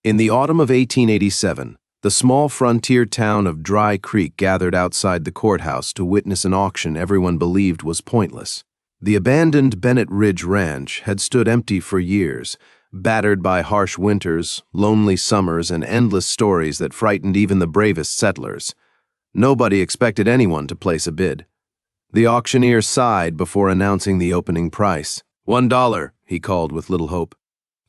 In the autumn of 1887, the small frontier town of Dry Creek gathered outside the courthouse to witness an auction everyone believed was pointless. The abandoned Bennett Ridge Ranch had stood empty for years, battered by harsh winters, lonely summers, and endless stories that frightened even the bravest settlers. Nobody expected anyone to place a bid. The auctioneer sighed before announcing the opening price. $1, he called with little hope.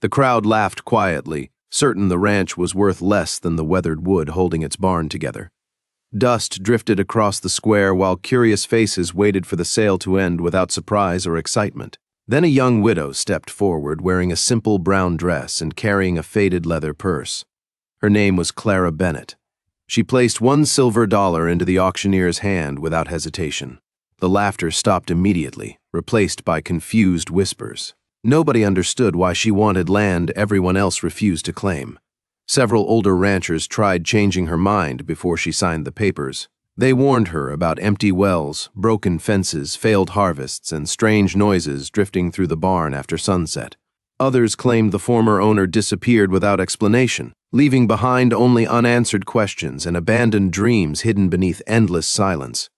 The crowd laughed quietly, certain the ranch was worth less than the weathered wood holding its barn together. Dust drifted across the square while curious faces waited for the sale to end without surprise or excitement. Then a young widow stepped forward wearing a simple brown dress and carrying a faded leather purse. Her name was Clara Bennett. She placed $1 silver into the auctioneer's hand without hesitation. The laughter stopped immediately, replaced by confused whispers. Nobody understood why she wanted land everyone else refused to claim. Several older ranchers tried changing her mind before she signed the papers. They warned her about empty wells, broken fences, failed harvests, and strange noises drifting through the barn after sunset. Others claimed the former owner disappeared without explanation, leaving behind only unanswered questions and abandoned dreams hidden beneath endless silence.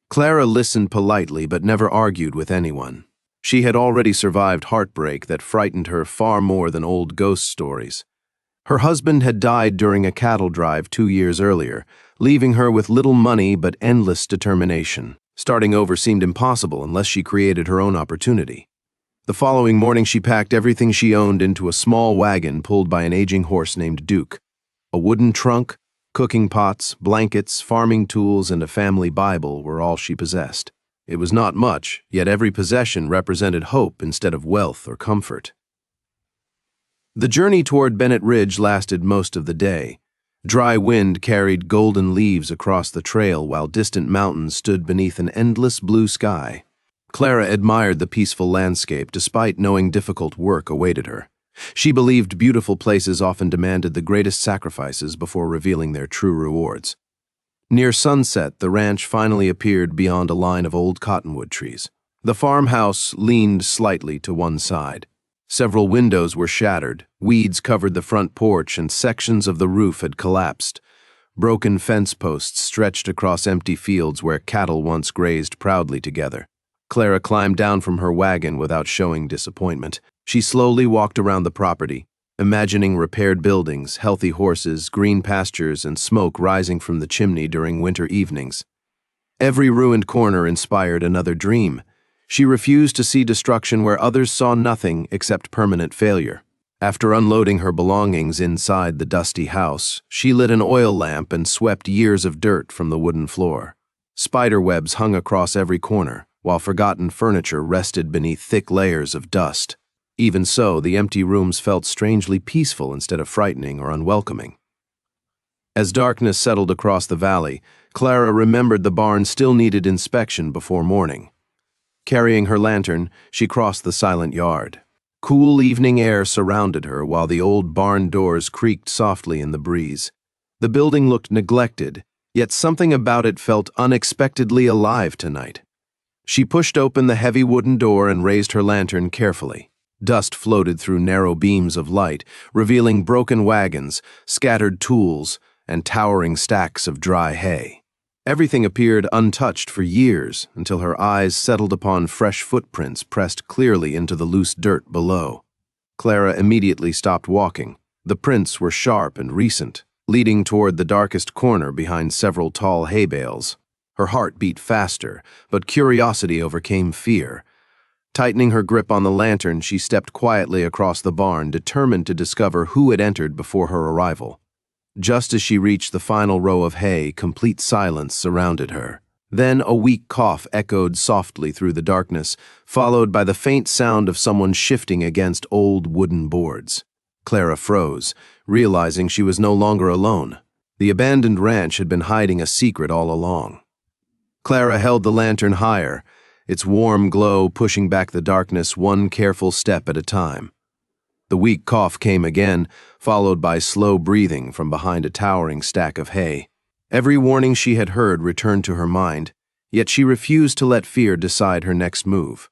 Clara listened politely but never argued with anyone. She had already survived heartbreak that frightened her far more than old ghost stories. Her husband had died during a cattle drive 2 years earlier, leaving her with little money but endless determination. Starting over seemed impossible unless she created her own opportunity. The following morning she packed everything she owned into a small wagon pulled by an aging horse named Duke. A wooden trunk, cooking pots, blankets, farming tools, and a family Bible were all she possessed. It was not much, yet every possession represented hope instead of wealth or comfort. The journey toward Bennett Ridge lasted most of the day. Dry wind carried golden leaves across the trail while distant mountains stood beneath an endless blue sky. Clara admired the peaceful landscape despite knowing difficult work awaited her. She believed beautiful places often demanded the greatest sacrifices before revealing their true rewards. Near sunset, the ranch finally appeared beyond a line of old cottonwood trees. The farmhouse leaned slightly to one side. Several windows were shattered, weeds covered the front porch, and sections of the roof had collapsed. Broken fence posts stretched across empty fields where cattle once grazed proudly together. Clara climbed down from her wagon without showing disappointment. She slowly walked around the property, imagining repaired buildings, healthy horses, green pastures, and smoke rising from the chimney during winter evenings. Every ruined corner inspired another dream. She refused to see destruction where others saw nothing except permanent failure. After unloading her belongings inside the dusty house, she lit an oil lamp and swept years of dirt from the wooden floor. Spider webs hung across every corner, while forgotten furniture rested beneath thick layers of dust. Even so, the empty rooms felt strangely peaceful instead of frightening or unwelcoming. As darkness settled across the valley, Clara remembered the barn still needed inspection before morning. Carrying her lantern, she crossed the silent yard. Cool evening air surrounded her while the old barn doors creaked softly in the breeze. The building looked neglected, yet something about it felt unexpectedly alive tonight. She pushed open the heavy wooden door and raised her lantern carefully. Dust floated through narrow beams of light, revealing broken wagons, scattered tools, and towering stacks of dry hay. Everything appeared untouched for years until her eyes settled upon fresh footprints pressed clearly into the loose dirt below. Clara immediately stopped walking. The prints were sharp and recent, leading toward the darkest corner behind several tall hay bales. Her heart beat faster, but curiosity overcame fear. Tightening her grip on the lantern, she stepped quietly across the barn, determined to discover who had entered before her arrival. Just as she reached the final row of hay, complete silence surrounded her. Then a weak cough echoed softly through the darkness, followed by the faint sound of someone shifting against old wooden boards. Clara froze, realizing she was no longer alone. The abandoned ranch had been hiding a secret all along. Clara held the lantern higher, its warm glow pushing back the darkness one careful step at a time. The weak cough came again, followed by slow breathing from behind a towering stack of hay. Every warning she had heard returned to her mind, yet she refused to let fear decide her next move.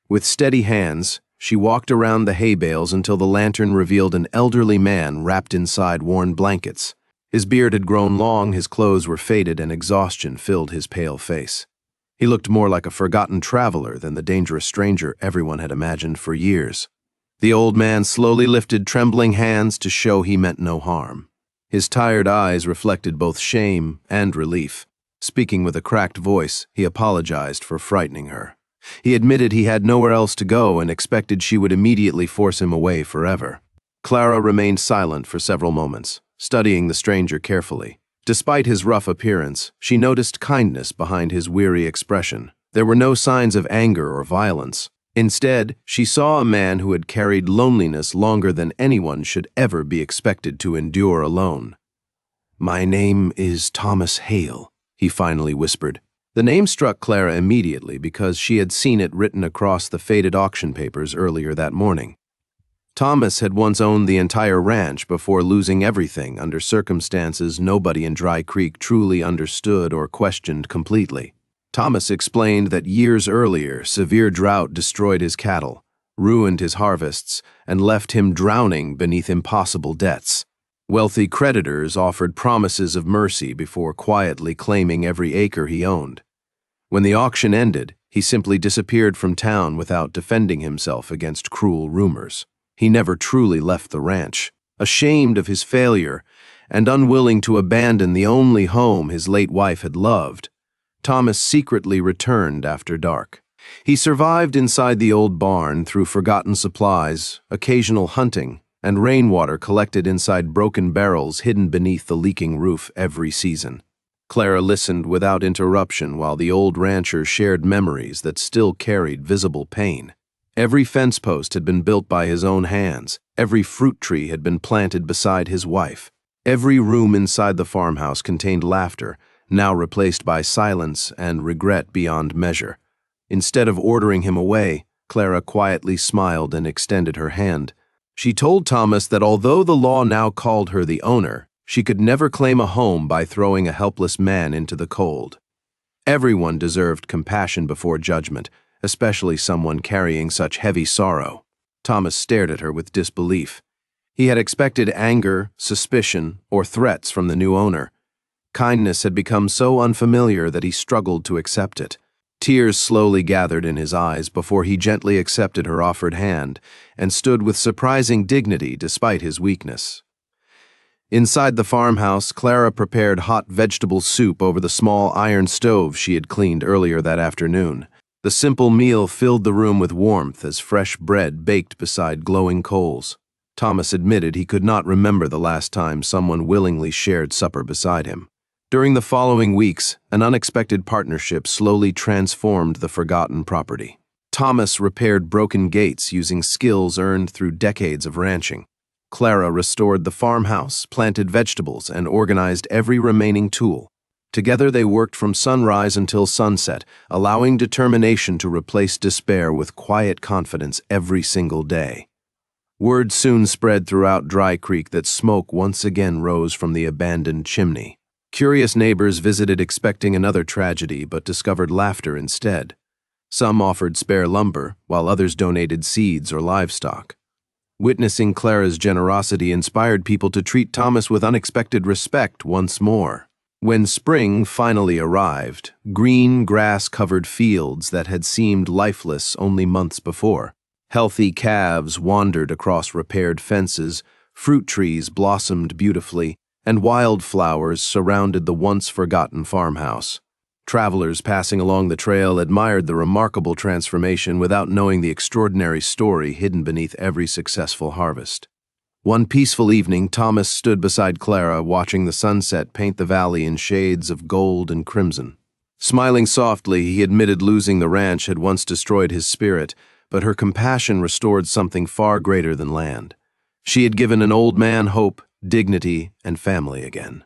With steady hands, She walked around the hay bales until the lantern revealed an elderly man wrapped inside worn blankets. His beard had grown long, his clothes were faded, and exhaustion filled his pale face. He looked more like a forgotten traveler than the dangerous stranger everyone had imagined for years. The old man slowly lifted trembling hands to show he meant no harm. His tired eyes reflected both shame and relief. Speaking with a cracked voice, he apologized for frightening her. He admitted he had nowhere else to go and expected she would immediately force him away forever. Clara remained silent for several moments, studying the stranger carefully. Despite his rough appearance, she noticed kindness behind his weary expression. There were no signs of anger or violence. Instead, she saw a man who had carried loneliness longer than anyone should ever be expected to endure alone. "My name is Thomas Hale," he finally whispered. The name struck Clara immediately because she had seen it written across the faded auction papers earlier that morning. Thomas had once owned the entire ranch before losing everything under circumstances nobody in Dry Creek truly understood or questioned completely. Thomas explained that years earlier, severe drought destroyed his cattle, ruined his harvests, and left him drowning beneath impossible debts. Wealthy creditors offered promises of mercy before quietly claiming every acre he owned. When the auction ended, he simply disappeared from town without defending himself against cruel rumors. He never truly left the ranch. Ashamed of his failure and unwilling to abandon the only home his late wife had loved, Thomas secretly returned after dark. He survived inside the old barn through forgotten supplies, occasional hunting, and rainwater collected inside broken barrels hidden beneath the leaking roof every season. Clara listened without interruption while the old rancher shared memories that still carried visible pain. Every fence post had been built by his own hands. Every fruit tree had been planted beside his wife. Every room inside the farmhouse contained laughter, now replaced by silence and regret beyond measure. Instead of ordering him away, Clara quietly smiled and extended her hand. She told Thomas that although the law now called her the owner, she could never claim a home by throwing a helpless man into the cold. Everyone deserved compassion before judgment, especially someone carrying such heavy sorrow. Thomas stared at her with disbelief. He had expected anger, suspicion, or threats from the new owner. Kindness had become so unfamiliar that he struggled to accept it. Tears slowly gathered in his eyes before he gently accepted her offered hand and stood with surprising dignity despite his weakness. Inside the farmhouse, Clara prepared hot vegetable soup over the small iron stove she had cleaned earlier that afternoon. The simple meal filled the room with warmth as fresh bread baked beside glowing coals. Thomas admitted he could not remember the last time someone willingly shared supper beside him. During the following weeks, an unexpected partnership slowly transformed the forgotten property. Thomas repaired broken gates using skills earned through decades of ranching. Clara restored the farmhouse, planted vegetables, and organized every remaining tool. Together they worked from sunrise until sunset, allowing determination to replace despair with quiet confidence every single day. Word soon spread throughout Dry Creek that smoke once again rose from the abandoned chimney. Curious neighbors visited expecting another tragedy but discovered laughter instead. Some offered spare lumber, while others donated seeds or livestock. Witnessing Clara's generosity inspired people to treat Thomas with unexpected respect once more. When spring finally arrived, green grass-covered fields that had seemed lifeless only months before. Healthy calves wandered across repaired fences, fruit trees blossomed beautifully, and wildflowers surrounded the once-forgotten farmhouse. Travelers passing along the trail admired the remarkable transformation without knowing the extraordinary story hidden beneath every successful harvest. One peaceful evening, Thomas stood beside Clara, watching the sunset paint the valley in shades of gold and crimson. Smiling softly, he admitted losing the ranch had once destroyed his spirit, but her compassion restored something far greater than land. She had given an old man hope, dignity, and family again.